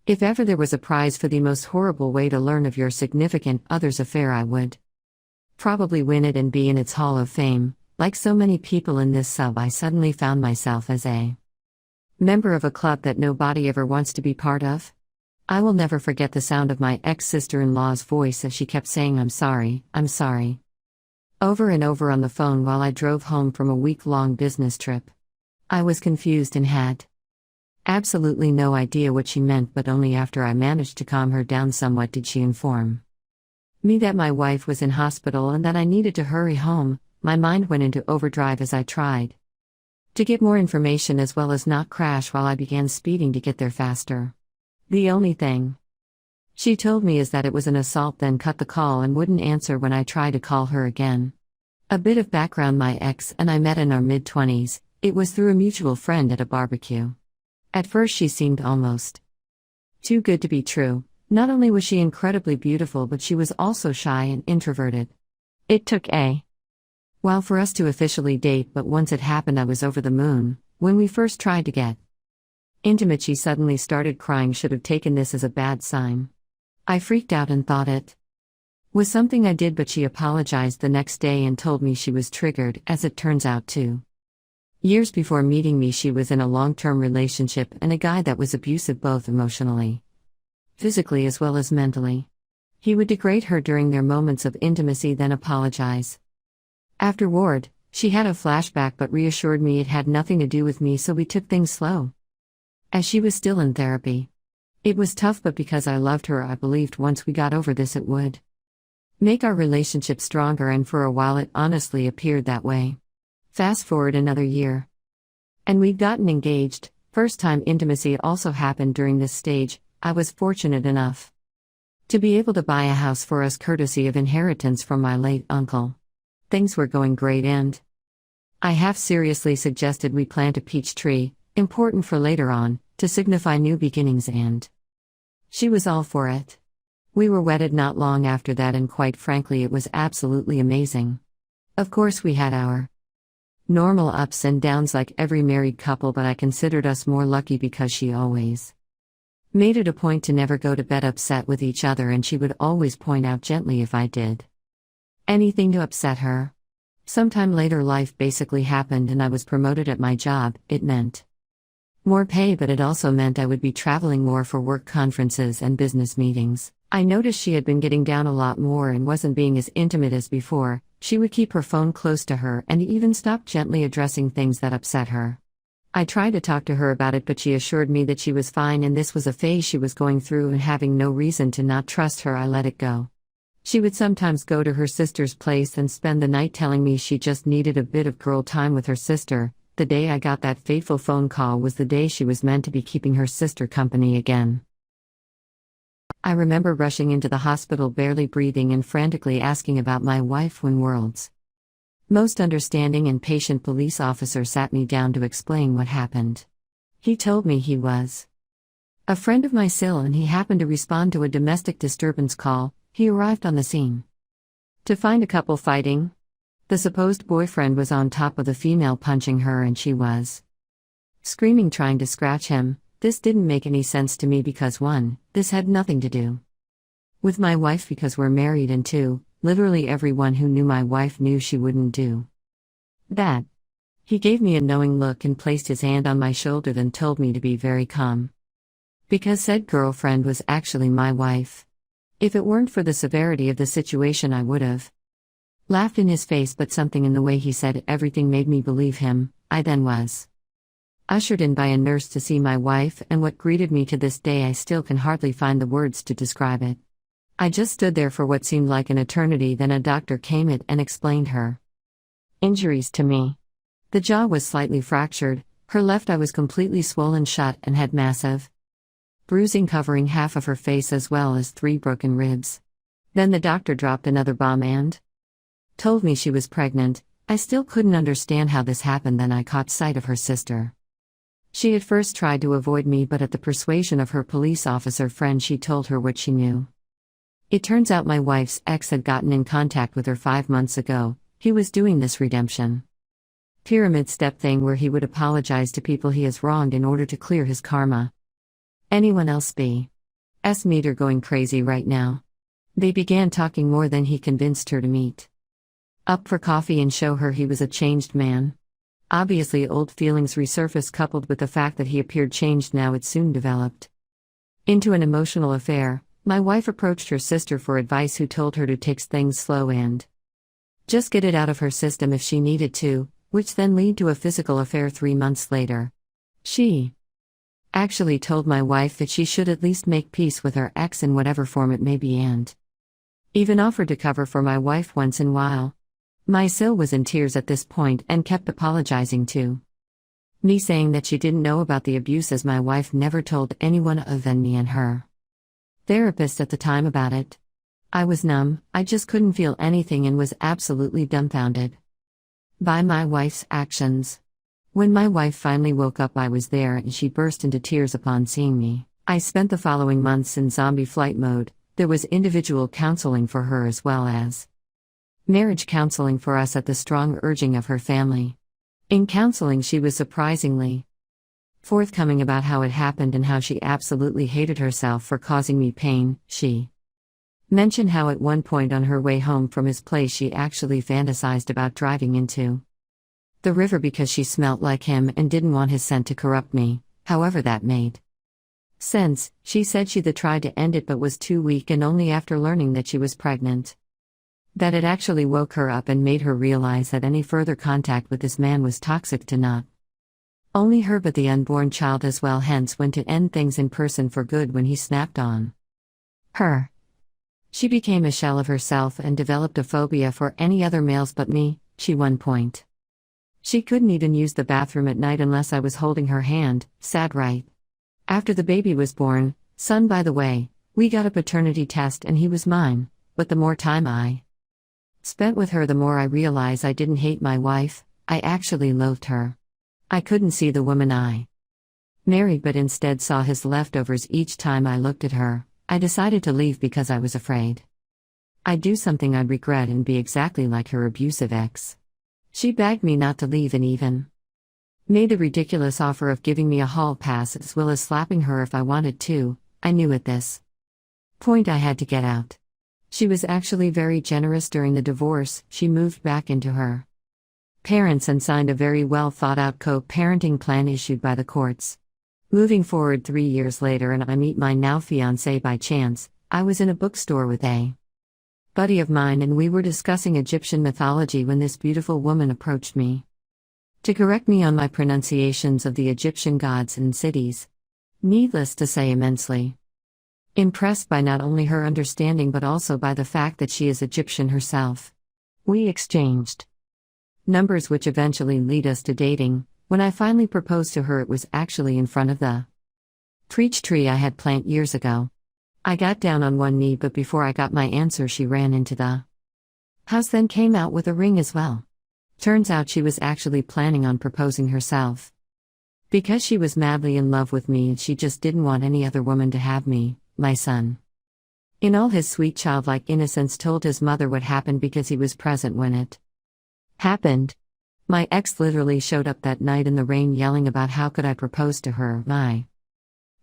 If ever there was a prize for the most horrible way to learn of your significant other's affair, I would probably win it and be in its Hall of Fame. Like so many people in this sub, I suddenly found myself as a member of a club that nobody ever wants to be part of. I will never forget the sound of my ex-sister-in-law's voice as she kept saying, I'm sorry, over and over on the phone while I drove home from a week-long business trip. I was confused and had absolutely no idea what she meant, but only after I managed to calm her down somewhat did she inform me that my wife was in hospital and that I needed to hurry home. My mind went into overdrive as I tried to get more information as well as not crash while I began speeding to get there faster. The only thing she told me is that it was an assault, then cut the call and wouldn't answer when I tried to call her again. A bit of background: my ex and I met in our mid-20s. It was through a mutual friend at a barbecue. At first she seemed almost too good to be true. Not only was she incredibly beautiful, but she was also shy and introverted. It took a while for us to officially date, but once it happened I was over the moon. When we first tried to get intimate, she suddenly started crying. Should have taken this as a bad sign. I freaked out and thought it was something I did, but she apologized the next day and told me she was triggered. As it turns out, 2 years before meeting me, she was in a long-term relationship and a guy that was abusive, both emotionally, physically as well as mentally. He would degrade her during their moments of intimacy, then apologize afterward. She had a flashback but reassured me it had nothing to do with me, so we took things slow, as she was still in therapy. It was tough, but because I loved her, I believed once we got over this it would make our relationship stronger, and for a while it honestly appeared that way. Fast forward another year, and we'd gotten engaged. First-time intimacy also happened during this stage. I was fortunate enough to be able to buy a house for us courtesy of inheritance from my late uncle. Things were going great, and I half seriously suggested we plant a peach tree, important for later on, to signify new beginnings, and she was all for it. We were wedded not long after that, and quite frankly it was absolutely amazing. Of course we had our normal ups and downs like every married couple, but I considered us more lucky because she always made it a point to never go to bed upset with each other, and she would always point out gently if I did anything to upset her. Sometime later life basically happened and I was promoted at my job. It meant more pay, but it also meant I would be traveling more for work conferences and business meetings. I noticed she had been getting down a lot more and wasn't being as intimate as before. She would keep her phone close to her and even stop gently addressing things that upset her. I tried to talk to her about it, but she assured me that she was fine and this was a phase she was going through, and having no reason to not trust her, I let it go. She would sometimes go to her sister's place and spend the night, telling me she just needed a bit of girl time with her sister. The day I got that fateful phone call was the day she was meant to be keeping her sister company again. I remember rushing into the hospital, barely breathing and frantically asking about my wife, when world's most understanding and patient police officer sat me down to explain what happened. He told me he was a friend of my SIL and he happened to respond to a domestic disturbance call. He arrived on the scene to find a couple fighting. The supposed boyfriend was on top of the female, punching her, and she was screaming, trying to scratch him. This didn't make any sense to me because 1, this had nothing to do with my wife because we're married, and 2, literally everyone who knew my wife knew she wouldn't do that. He gave me a knowing look and placed his hand on my shoulder, then told me to be very calm because said girlfriend was actually my wife. If it weren't for the severity of the situation, I would have laughed in his face, but something in the way he said everything made me believe him. I then was ushered in by a nurse to see my wife, and what greeted me to this day I still can hardly find the words to describe it. I just stood there for what seemed like an eternity. Then a doctor came in and explained her injuries to me. The jaw was slightly fractured, her left eye was completely swollen shut and had massive bruising covering half of her face as well as 3 broken ribs. Then the doctor dropped another bomb and told me she was pregnant. I still couldn't understand how this happened. Then I caught sight of her sister. She had first tried to avoid me, but at the persuasion of her police officer friend, she told her what she knew. It turns out my wife's ex had gotten in contact with her 5 months ago. He was doing this redemption pyramid step thing where he would apologize to people he has wronged in order to clear his karma. Anyone else be meter going crazy right now. They began talking more than he convinced her to meet up for coffee and show her he was a changed man. Obviously, old feelings resurfaced, coupled with the fact that he appeared changed now. It soon developed into an emotional affair. My wife approached her sister for advice, who told her to take things slow and just get it out of her system if she needed to, which then led to a physical affair 3 months later. She actually told my wife that she should at least make peace with her ex in whatever form it may be, and even offered to cover for my wife once in a while. My sil was in tears at this point and kept apologizing to me, saying that she didn't know about the abuse as my wife never told anyone other than me and her therapist at the time about it. I was numb, I just couldn't feel anything and was absolutely dumbfounded by my wife's actions. When my wife finally woke up, I was there and she burst into tears upon seeing me. I spent the following months in zombie flight mode. There was individual counseling for her as well as marriage counseling for us at the strong urging of her family. In counseling, she was surprisingly forthcoming about how it happened and how she absolutely hated herself for causing me pain. She mentioned how at one point on her way home from his place she actually fantasized about driving into the river because she smelt like him and didn't want his scent to corrupt me. However, that made sense. She said she'd tried to end it but was too weak, and only after learning that she was pregnant that it actually woke her up and made her realize that any further contact with this man was toxic to not only her but the unborn child as well, hence when to end things in person for good when he snapped on her. She became a shell of herself and developed a phobia for any other males but me. One point she couldn't even use the bathroom at night unless I was holding her hand. Sad, right? After the baby was born, son by the way, we got a paternity test and he was mine, but the more time I spent with her, the more I realized I didn't hate my wife, I actually loathed her. I couldn't see the woman I married but instead saw his leftovers each time I looked at her. I decided to leave because I was afraid I'd do something I'd regret and be exactly like her abusive ex. She begged me not to leave and even made the ridiculous offer of giving me a hall pass as well as slapping her if I wanted to. I knew at this point I had to get out. She was actually very generous during the divorce. She moved back into her parents and signed a very well thought out co-parenting plan issued by the courts. Moving forward 3 years later and I meet my now fiancé by chance. I was in a bookstore with a buddy of mine and we were discussing Egyptian mythology when this beautiful woman approached me to correct me on my pronunciations of the Egyptian gods and cities. Needless to say, immensely impressed by not only her understanding but also by the fact that she is Egyptian herself. We exchanged numbers which eventually lead us to dating. When I finally proposed to her, it was actually in front of the preach tree I had planted years ago. I got down on one knee, but before I got my answer she ran into the house, then came out with a ring as well. Turns out she was actually planning on proposing herself because she was madly in love with me and she just didn't want any other woman to have me. My son, in all his sweet childlike innocence, told his mother what happened because he was present when it happened. My ex literally showed up that night in the rain yelling about how could I propose to her, my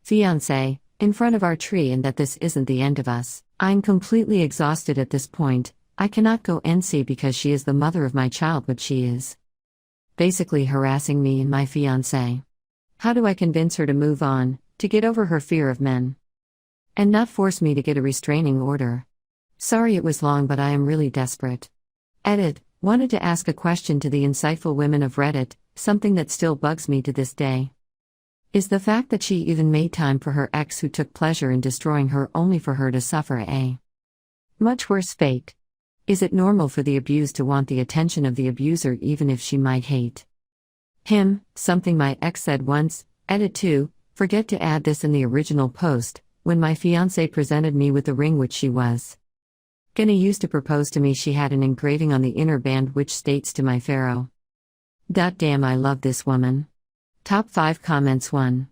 fiancé, in front of our tree, and that this isn't the end of us. I'm completely exhausted at this point. I cannot go and see because she is the mother of my child, but she is basically harassing me and my fiancé. How do I convince her to move on, to get over her fear of men, and not force me to get a restraining order? Sorry it was long, but I am really desperate. Edit. Wanted to ask a question to the insightful women of Reddit. Something that still bugs me to this day is the fact that she even made time for her ex who took pleasure in destroying her only for her to suffer a much worse fate. Is it normal for the abused to want the attention of the abuser even if she might hate him? Something my ex said once. Edit 2. Forget to add this in the original post. When my fiancé presented me with the ring which she was gonna use to propose to me, she had an engraving on the inner band which states, to my pharaoh. Damn, I love this woman. Top 5 comments. 1.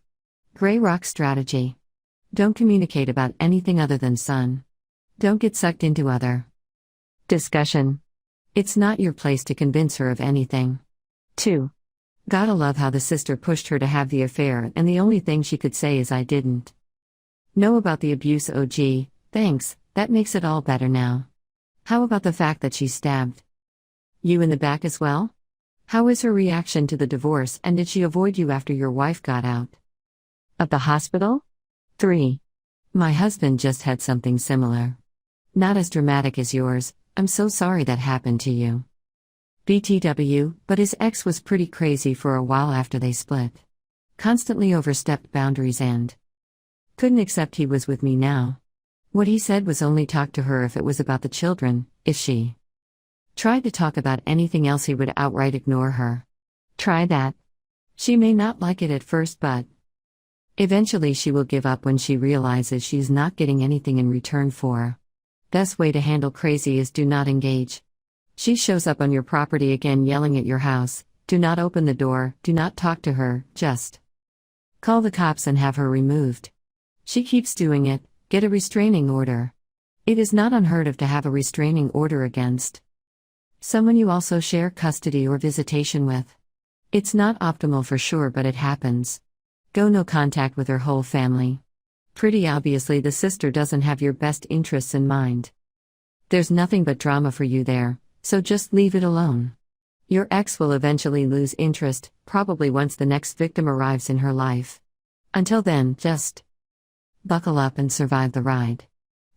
Grey rock strategy. Don't communicate about anything other than son. Don't get sucked into other discussion. It's not your place to convince her of anything. 2. Gotta love how the sister pushed her to have the affair and the only thing she could say is I didn't Know about the abuse? Oh gee, thanks, that makes it all better now. How about the fact that she stabbed you in the back as well? How is her reaction to the divorce, and did she avoid you after your wife got out of the hospital? 3. My husband just had something similar. Not as dramatic as yours. I'm so sorry that happened to you. BTW, but his ex was pretty crazy for a while after they split. Constantly overstepped boundaries and couldn't accept he was with me now. What he said was only talk to her if it was about the children. If she tried to talk about anything else, he would outright ignore her. Try that. She may not like it at first, but eventually she will give up when she realizes she's not getting anything in return for. Best way to handle crazy is do not engage. She shows up on your property again yelling at your house. Do not open the door, do not talk to her, just call the cops and have her removed. She keeps doing it, get a restraining order. It is not unheard of to have a restraining order against someone you also share custody or visitation with. It's not optimal for sure, but it happens. Go no contact with her whole family. Pretty obviously the sister doesn't have your best interests in mind. There's nothing but drama for you there, so just leave it alone. Your ex will eventually lose interest, probably once the next victim arrives in her life. Until then, just buckle up and survive the ride.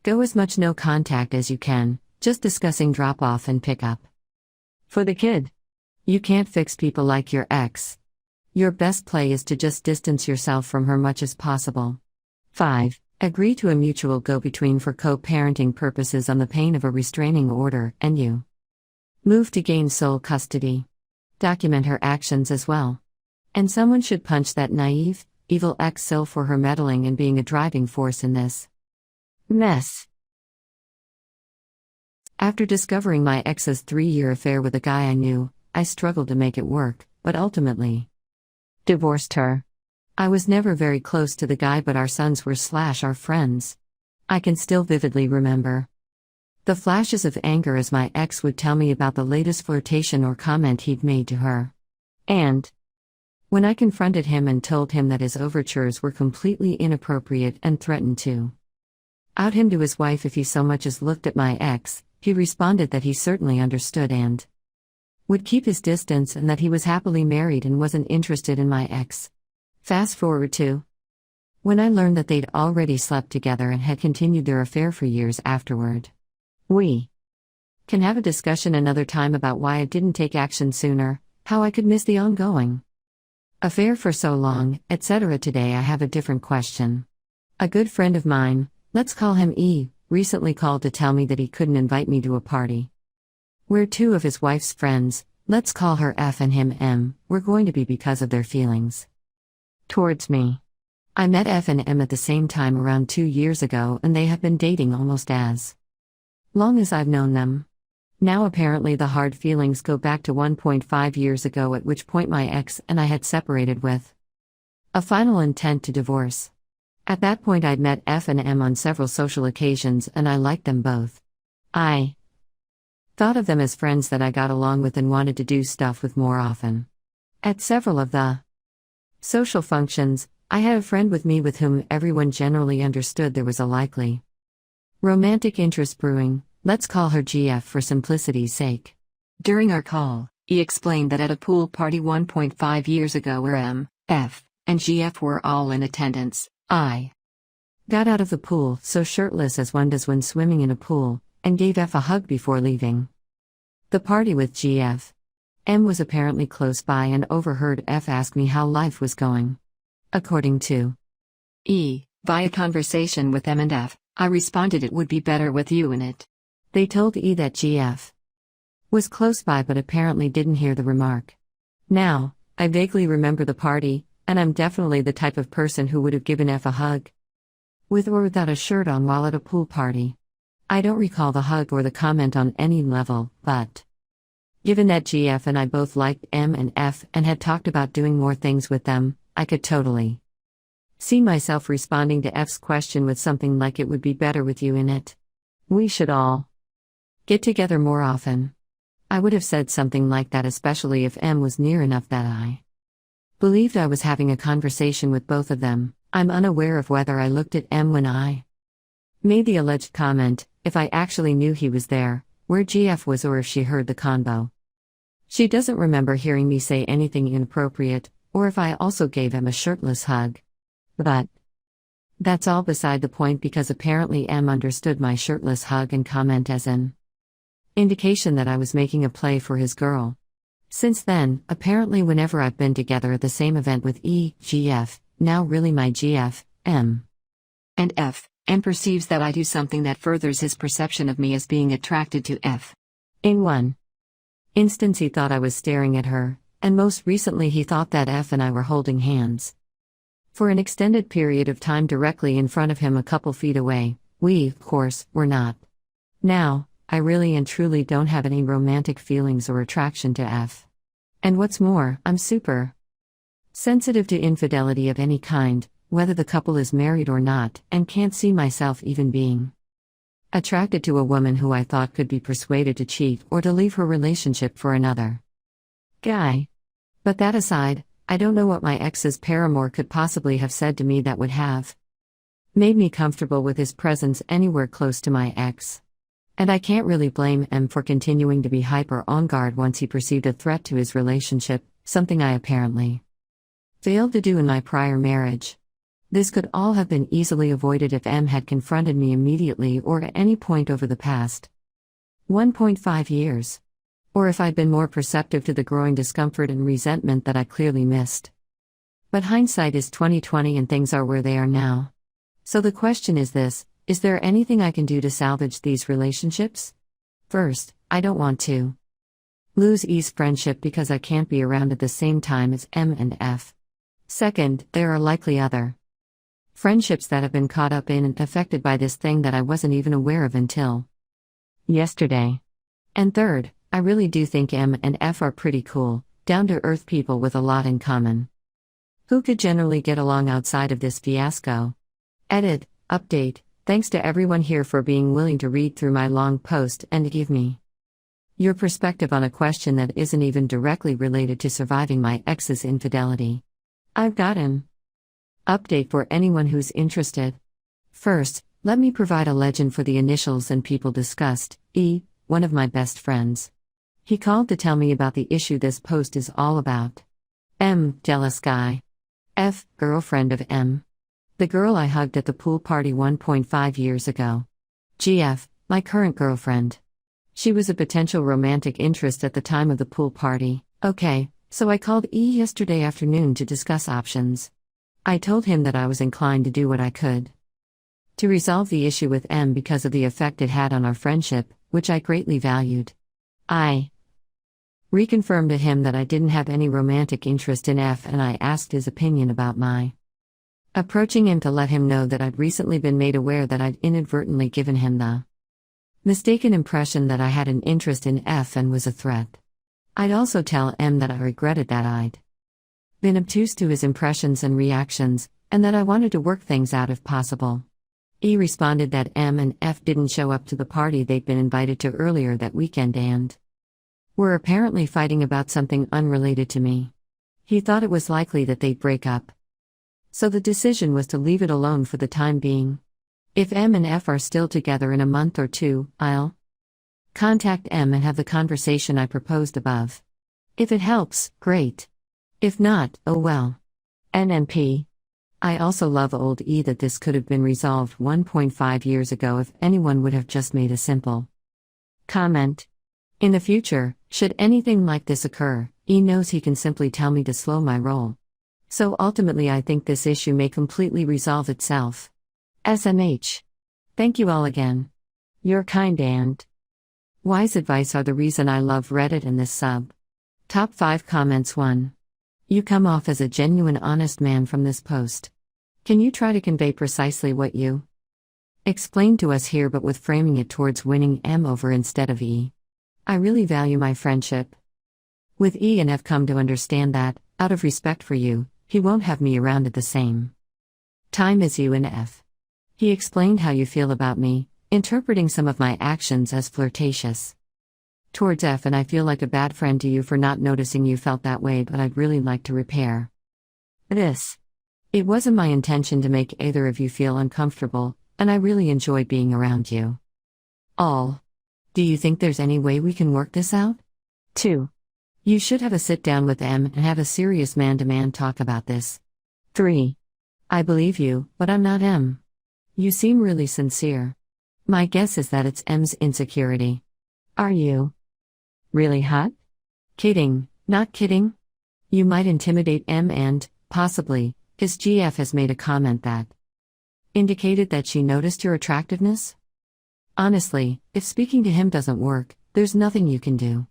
Go as much no contact as you can, just discussing drop off and pick up. For the kid, you can't fix people like your ex. Your best play is to just distance yourself from her much as possible. 5. Agree to a mutual go-between for co-parenting purposes on the pain of a restraining order, and you move to gain sole custody. Document her actions as well. And someone should punch that naive, evil ex-sil for her meddling and being a driving force in this mess. After discovering my ex's 3-year affair with a guy I knew, I struggled to make it work, but ultimately divorced her. I was never very close to the guy, but our sons were / our friends. I can still vividly remember the flashes of anger as my ex would tell me about the latest flirtation or comment he'd made to her. And when I confronted him and told him that his overtures were completely inappropriate and threatened to out him to his wife if he so much as looked at my ex, he responded that he certainly understood and would keep his distance, and that he was happily married and wasn't interested in my ex. Fast forward to when I learned that they'd already slept together and had continued their affair for years afterward. We can have a discussion another time about why I didn't take action sooner, how I could miss the ongoing affair for so long, etc. Today I have a different question. A good friend of mine, let's call him E, recently called to tell me that he couldn't invite me to a party where 2 of his wife's friends, let's call her F and him M, were going to be because of their feelings towards me. I met F and M at the same time around 2 years ago, and they have been dating almost as long as I've known them. Now apparently the hard feelings go back to 1.5 years ago, at which point my ex and I had separated with a final intent to divorce. At that point I'd met F and M on several social occasions and I liked them both. I thought of them as friends that I got along with and wanted to do stuff with more often. At several of the social functions, I had a friend with me with whom everyone generally understood there was a likely romantic interest brewing. Let's call her GF for simplicity's sake. During our call, he explained that at a pool party 1.5 years ago where M, F, and GF were all in attendance, I got out of the pool, so shirtless as one does when swimming in a pool, and gave F a hug before leaving the party with GF. M was apparently close by and overheard F ask me how life was going. According to E, via conversation with M and F, I responded it would be better with you in it. They told E that GF was close by but apparently didn't hear the remark. Now, I vaguely remember the party, and I'm definitely the type of person who would have given F a hug, with or without a shirt on while at a pool party. I don't recall the hug or the comment on any level, but given that GF and I both liked M and F and had talked about doing more things with them, I could totally see myself responding to F's question with something like it would be better with you in it. We should all get together more often. I would have said something like that, especially if M was near enough that I believed I was having a conversation with both of them, I'm unaware of whether I looked at M when I made the alleged comment, if I actually knew he was there, where GF was, or if she heard the convo. She doesn't remember hearing me say anything inappropriate, or if I also gave him a shirtless hug. But that's all beside the point, because apparently M understood my shirtless hug and comment as an indication that I was making a play for his girl. Since then, apparently whenever I've been together at the same event with GF, now really my GF, M, and F, M perceives that I do something that furthers his perception of me as being attracted to F. In one instance he thought I was staring at her, and most recently he thought that F and I were holding hands for an extended period of time directly in front of him a couple feet away. We, of course, were not. Now, I really and truly don't have any romantic feelings or attraction to F. And what's more, I'm super sensitive to infidelity of any kind, whether the couple is married or not, and can't see myself even being attracted to a woman who I thought could be persuaded to cheat or to leave her relationship for another guy. But that aside, I don't know what my ex's paramour could possibly have said to me that would have made me comfortable with his presence anywhere close to my ex. And I can't really blame M for continuing to be hyper on guard once he perceived a threat to his relationship, something I apparently failed to do in my prior marriage. This could all have been easily avoided if M had confronted me immediately or at any point over the past 1.5 years. Or if I'd been more perceptive to the growing discomfort and resentment that I clearly missed. But hindsight is 20/20 and things are where they are now. So the question is this: is there anything I can do to salvage these relationships? First, I don't want to lose E's friendship because I can't be around at the same time as M and F. Second, there are likely other friendships that have been caught up in and affected by this thing that I wasn't even aware of until yesterday. And third, I really do think M and F are pretty cool, down-to-earth people with a lot in common, who could generally get along outside of this fiasco. Edit, update, thanks to everyone here for being willing to read through my long post and to give me your perspective on a question that isn't even directly related to surviving my ex's infidelity. I've got an update for anyone who's interested. First, let me provide a legend for the initials and people discussed. E, one of my best friends. He called to tell me about the issue this post is all about. M, jealous guy. F, girlfriend of M. The girl I hugged at the pool party 1.5 years ago. GF, my current girlfriend. She was a potential romantic interest at the time of the pool party. Okay, so I called E yesterday afternoon to discuss options. I told him that I was inclined to do what I could to resolve the issue with M because of the effect it had on our friendship, which I greatly valued. I reconfirmed to him that I didn't have any romantic interest in F, and I asked his opinion about my approaching him to let him know that I'd recently been made aware that I'd inadvertently given him the mistaken impression that I had an interest in F and was a threat. I'd also tell M that I regretted that I'd been obtuse to his impressions and reactions, and that I wanted to work things out if possible. E responded that M and F didn't show up to the party they'd been invited to earlier that weekend and were apparently fighting about something unrelated to me. He thought it was likely that they'd break up. So the decision was to leave it alone for the time being. If M and F are still together in a month or two, I'll contact M and have the conversation I proposed above. If it helps, great. If not, oh well. NNP. I also love old E that this could have been resolved 1.5 years ago if anyone would have just made a simple comment. In the future, should anything like this occur, E knows he can simply tell me to slow my roll. So ultimately I think this issue may completely resolve itself. SMH. Thank you all again. Your kind and wise advice are the reason I love Reddit and this sub. Top 5 comments. 1. You come off as a genuine honest man from this post. Can you try to convey precisely what you explained to us here, but with framing it towards winning M over instead of E? I really value my friendship with E and have come to understand that, out of respect for you, he won't have me around at the same time as you and F. He explained how you feel about me, interpreting some of my actions as flirtatious towards F, and I feel like a bad friend to you for not noticing you felt that way, but I'd really like to repair this. It wasn't my intention to make either of you feel uncomfortable, and I really enjoy being around you. All. Do you think there's any way we can work this out? 2. You should have a sit down with M and have a serious man-to-man talk about this. 3. I believe you, but I'm not M. You seem really sincere. My guess is that it's M's insecurity. Are you really hot? Kidding, not kidding? You might intimidate M and, possibly, his GF has made a comment that indicated that she noticed your attractiveness? Honestly, if speaking to him doesn't work, there's nothing you can do.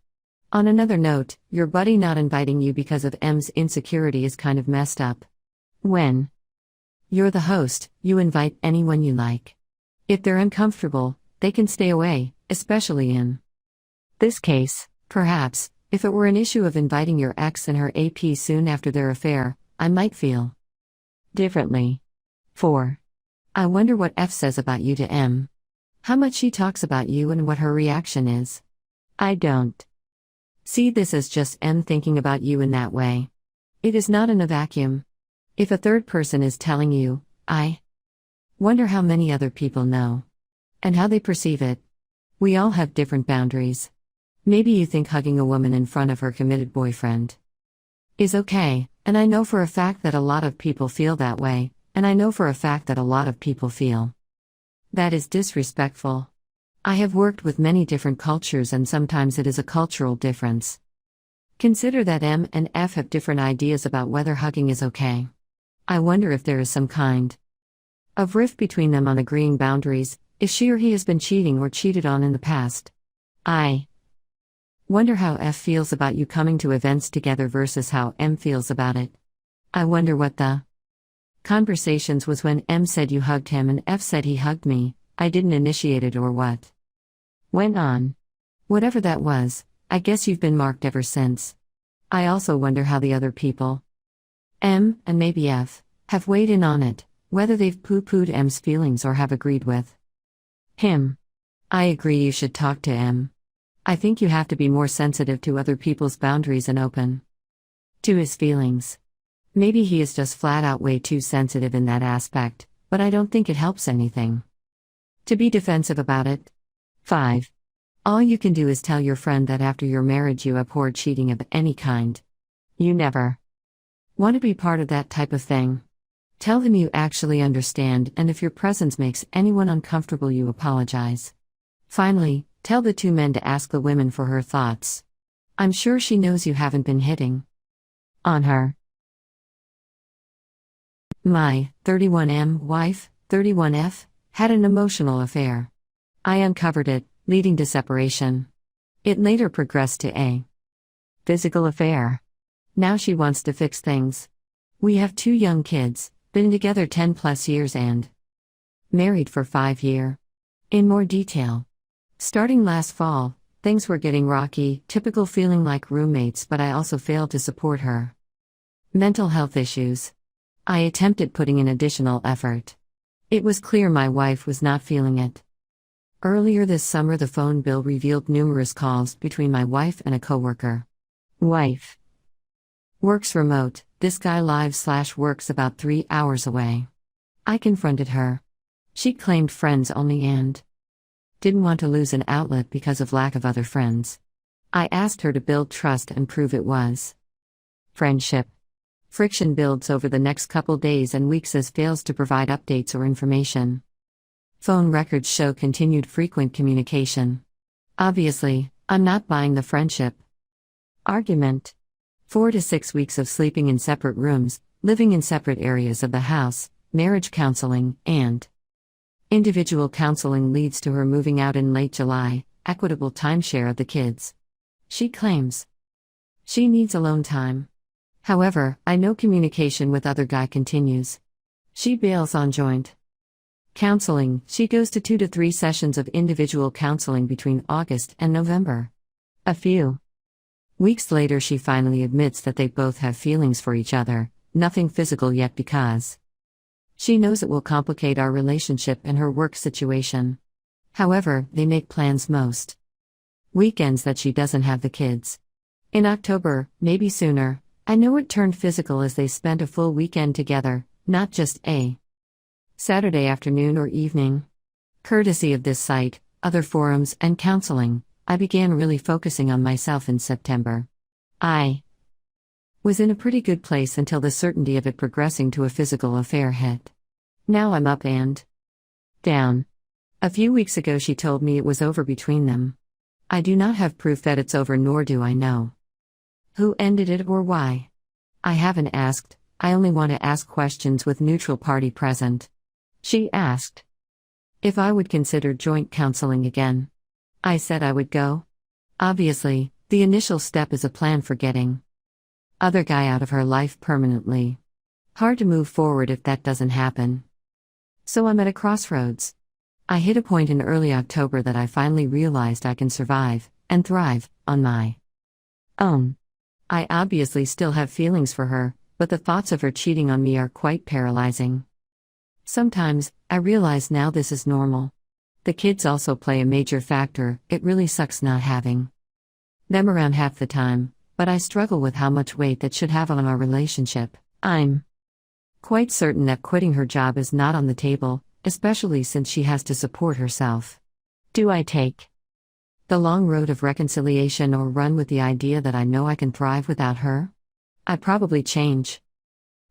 On another note, your buddy not inviting you because of M's insecurity is kind of messed up. When you're the host, you invite anyone you like. If they're uncomfortable, they can stay away, especially in this case. Perhaps, if it were an issue of inviting your ex and her AP soon after their affair, I might feel differently. 4. I wonder what F says about you to M. How much she talks about you and what her reaction is. I don't see this as just M thinking about you in that way. It is not in a vacuum. If a third person is telling you, I wonder how many other people know and how they perceive it. We all have different boundaries. Maybe you think hugging a woman in front of her committed boyfriend is okay, and I know for a fact that a lot of people feel that way, and I know for a fact that a lot of people feel that is disrespectful. I have worked with many different cultures, and sometimes it is a cultural difference. Consider that M and F have different ideas about whether hugging is okay. I wonder if there is some kind of rift between them on agreeing boundaries, if she or he has been cheating or cheated on in the past. I wonder how F feels about you coming to events together versus how M feels about it. I wonder what the conversations was when M said you hugged him and F said he hugged me, I didn't initiate it, or what went on. Whatever that was, I guess you've been marked ever since. I also wonder how the other people, M and maybe F, have weighed in on it, whether they've poo-pooed M's feelings or have agreed with him. I agree you should talk to M. I think you have to be more sensitive to other people's boundaries and open to his feelings. Maybe he is just flat out way too sensitive in that aspect, but I don't think it helps anything to be defensive about it. 5. All you can do is tell your friend that after your marriage you abhor cheating of any kind. You never want to be part of that type of thing. Tell him you actually understand, and if your presence makes anyone uncomfortable, you apologize. Finally, tell the two men to ask the women for her thoughts. I'm sure she knows you haven't been hitting on her. My 31M wife, 31F, had an emotional affair. I uncovered it, leading to separation. It later progressed to a physical affair. Now she wants to fix things. We have 2 young kids, been together 10 plus years and married for 5 years. In more detail. Starting last fall, things were getting rocky, typical feeling like roommates, but I also failed to support her mental health issues. I attempted putting in additional effort. It was clear my wife was not feeling it. Earlier this summer, the phone bill revealed numerous calls between my wife and a coworker. Wife works remote, this guy lives/works about 3 hours away. I confronted her. She claimed friends only and didn't want to lose an outlet because of lack of other friends. I asked her to build trust and prove it was friendship. Friction builds over the next couple days and weeks as fails to provide updates or information. Phone records show continued frequent communication. Obviously, I'm not buying the friendship argument. 4 to 6 weeks of sleeping in separate rooms, living in separate areas of the house, marriage counseling, and individual counseling leads to her moving out in late July, equitable timeshare of the kids. She claims she needs alone time. However, I know communication with other guy continues. She bails on joint counseling. She goes to 2 to 3 sessions of individual counseling between August and November. A few weeks later, she finally admits that they both have feelings for each other, nothing physical yet because she knows it will complicate our relationship and her work situation. However, they make plans most weekends that she doesn't have the kids. In October, maybe sooner, I know it turned physical as they spent a full weekend together, not just a Saturday afternoon or evening. Courtesy of this site, other forums, and counseling, I began really focusing on myself in September. I was in a pretty good place until the certainty of it progressing to a physical affair hit. Now I'm up and down. A few weeks ago she told me it was over between them. I do not have proof that it's over, nor do I know who ended it or why. I haven't asked, I only want to ask questions with neutral party present. She asked if I would consider joint counseling again. I said I would go. Obviously, the initial step is a plan for getting other guy out of her life permanently. Hard to move forward if that doesn't happen. So I'm at a crossroads. I hit a point in early October that I finally realized I can survive and thrive on my own. I obviously still have feelings for her, but the thoughts of her cheating on me are quite paralyzing. Sometimes, I realize now this is normal. The kids also play a major factor. It really sucks not having them around half the time, but I struggle with how much weight that should have on our relationship. I'm quite certain that quitting her job is not on the table, especially since she has to support herself. Do I take the long road of reconciliation or run with the idea that I know I can thrive without her? I probably change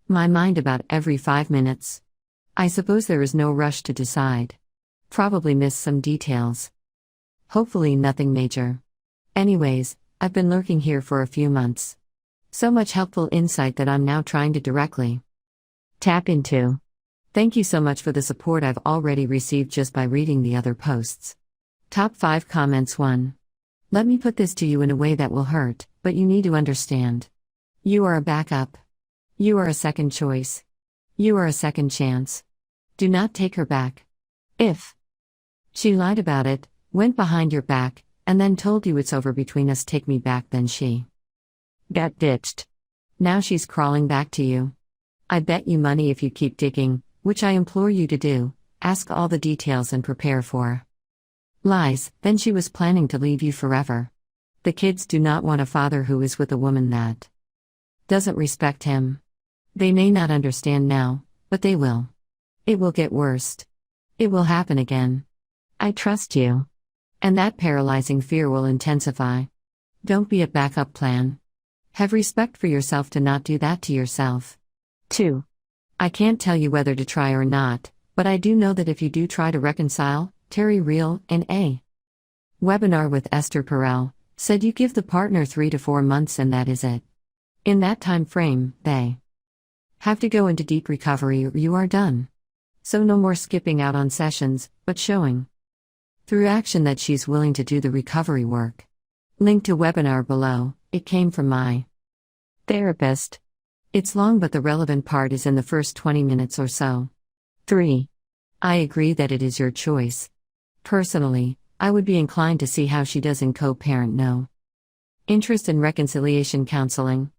my mind about every 5 minutes. I suppose there is no rush to decide. Probably miss some details. Hopefully nothing major. Anyways, I've been lurking here for a few months. So much helpful insight that I'm now trying to directly tap into. Thank you so much for the support I've already received just by reading the other posts. Top 5 comments. 1. Let me put this to you in a way that will hurt, but you need to understand. You are a backup. You are a second choice. You are a second chance. Do not take her back. If she lied about it, went behind your back, and then told you it's over between us, take me back, then she got ditched. Now she's crawling back to you. I bet you money if you keep digging, which I implore you to do, ask all the details and prepare for lies, then she was planning to leave you forever. The kids do not want a father who is with a woman that doesn't respect him. They may not understand now, but they will. It will get worse. It will happen again. I trust you. And that paralyzing fear will intensify. Don't be a backup plan. Have respect for yourself to not do that to yourself. 2. I can't tell you whether to try or not, but I do know that if you do try to reconcile, Terry Real, in a webinar with Esther Perel, said you give the partner 3 to 4 months and that is it. In that time frame, they have to go into deep recovery or you are done. So no more skipping out on sessions, but showing through action that she's willing to do the recovery work. Link to webinar below. It came from my therapist. It's long, but the relevant part is in the first 20 minutes or so. 3. I agree that it is your choice. Personally, I would be inclined to see how she does in co-parent no interest in reconciliation counseling.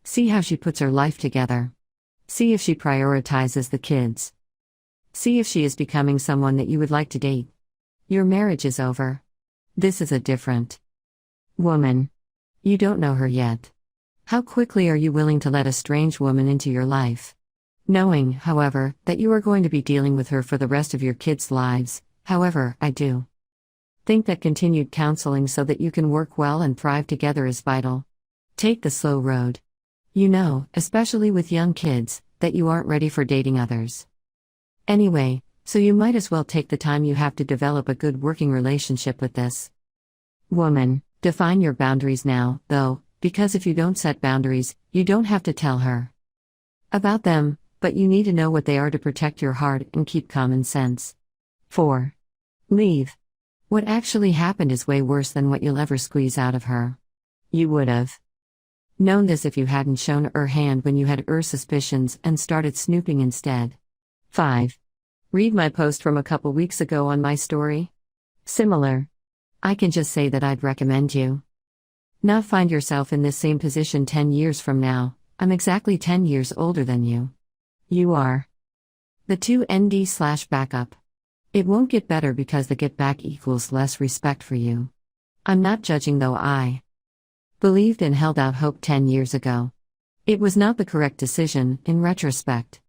See how she puts her life together. See if she prioritizes the kids. See if she is becoming someone that you would like to date. Your marriage is over. This is a different woman. You don't know her yet. How quickly are you willing to let a strange woman into your life? Knowing, however, that you are going to be dealing with her for the rest of your kids' lives. However, I do think that continued counseling so that you can work well and thrive together is vital. Take the slow road. You know, especially with young kids, that you aren't ready for dating others anyway, so you might as well take the time you have to develop a good working relationship with this woman. Define your boundaries now, though, because if you don't set boundaries, you don't have to tell her about them, but you need to know what they are to protect your heart and keep common sense. 4. Leave. What actually happened is way worse than what you'll ever squeeze out of her. You would have known this if you hadn't shown her hand when you had suspicions and started snooping instead. 5. Read my post from a couple weeks ago on my story. Similar. I can just say that I'd recommend you not find yourself in this same position 10 years from now. I'm exactly 10 years older than you. You are the 2ND/backup. It won't get better because the get back equals less respect for you. I'm not judging, though. I believed and held out hope 10 years ago. It was not the correct decision, in retrospect.